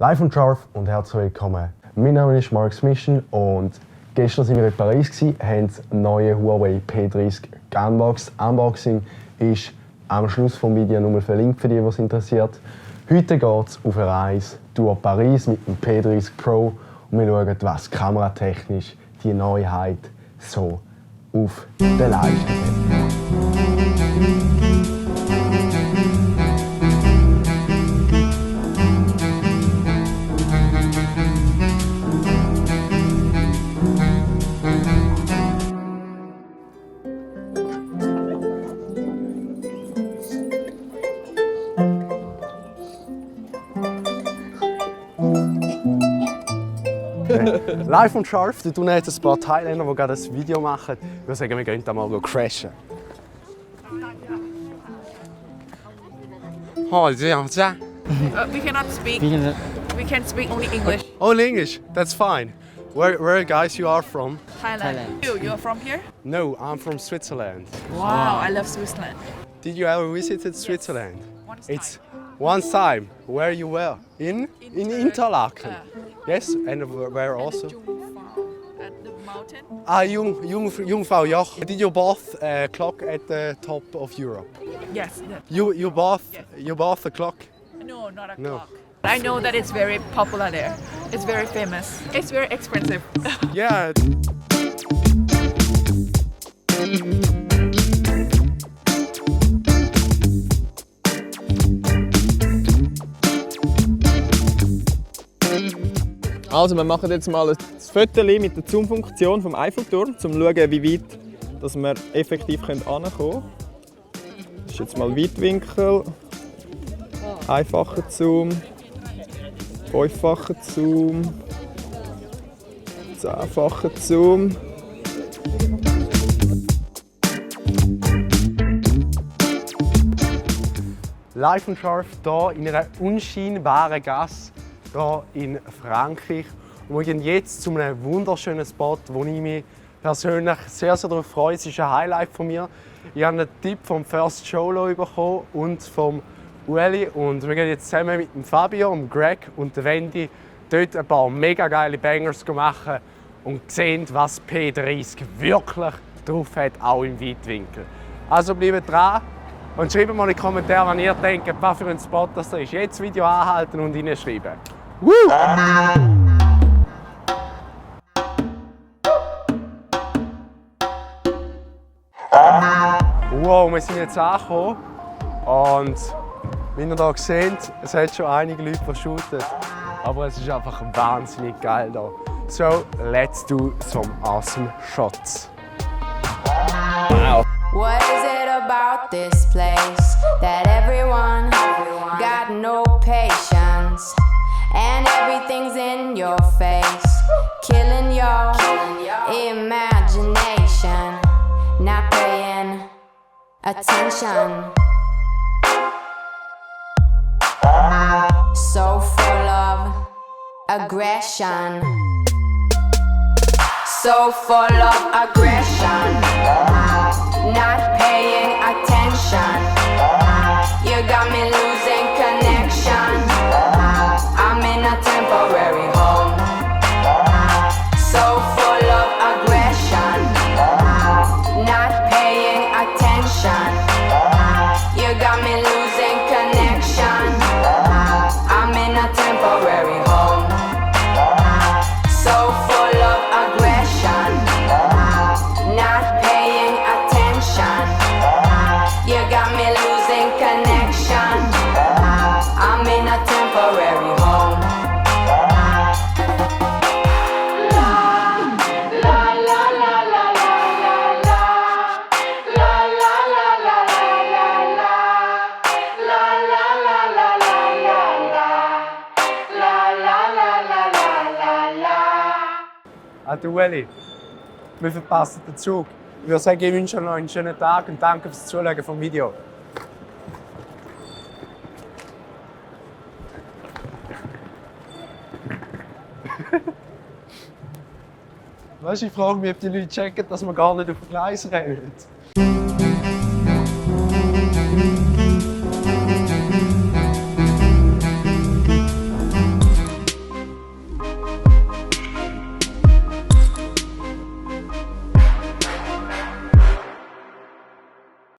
Live und scharf und herzlich willkommen. Mein Name ist Mark's Mission und gestern waren wir in Paris, haben das neue Huawei P30 geunboxed. Unboxing ist am Schluss des Videos nur verlinkt für die, die es interessiert. Heute geht es auf eine Reise durch Paris mit dem P30 Pro und wir schauen, was kameratechnisch die Neuheit so auf der Leiste hat. Live und scharf, da tun jetzt ein paar Thailänder, die gerade ein Video machen. Ich würde sagen, wir gehen da mal crashen. We cannot speak. We can speak only English. Only English, that's fine. Where guys you are from? Thailand. You're from here? No, I'm from Switzerland. Wow, I love Switzerland. Did you ever visit Switzerland? Once It's one time. Where you were? In Interlaken. Yes, and where also? At the mountain? Jungfrau Joch. Did you both clock at the top of Europe? Yes. You both a clock? No, not a No. clock. I know that it's very popular there. It's very famous. It's very expensive. Yeah. Also wir machen jetzt mal ein Foto mit der Zoom-Funktion vom Eiffelturm, um zu schauen, wie weit dass wir effektiv herankommen können. Das ist jetzt mal Weitwinkel, einfacher Zoom, 5-facher Zoom, 10-facher Zoom. Live und scharf hier in einer unscheinbaren Gasse hier in Frankreich. Und wir gehen jetzt zu einem wunderschönen Spot, wo ich mich persönlich sehr darauf freue. Es ist ein Highlight von mir. Ich habe einen Tipp vom erfährst Sholo bekommen und vom Ueli. Und wir gehen jetzt zusammen mit dem Fabio, dem Greg und der Wendy dort ein paar mega geile Bangers machen und sehen, was P30 wirklich drauf hat, auch im Weitwinkel. Also bleibt dran und schreibt mal in die Kommentare, wenn ihr denkt, was für ein Spot das ist. Jetzt das Video anhalten und reinschreiben. Woo! Wow, wir sind jetzt angekommen und wie ihr hier seht, es hat schon einige Leute verschootet, aber es ist einfach wahnsinnig geil hier. So, let's do some awesome shots. Wow! What is it about this place that everyone got no patience and everything's in your face, killing your imagination, not paying attention. So full of aggression. So full of aggression. Not paying attention. You got me losing connection. I'm in a temporary home. So full of aggression. Not paying attention. You got me losing connection. I'm in a temporary home. So full of aggression. Not paying attention. You got me losing connection. I'm in a temporary home. Du Ueli, wir verpassen den Zug. Ich würde sagen, ich wünsche euch noch einen schönen Tag und danke fürs Zuschauen vom Video. Weißt du, ich frage mich, ob die Leute checken, dass wir gar nicht auf dem Gleis rennen.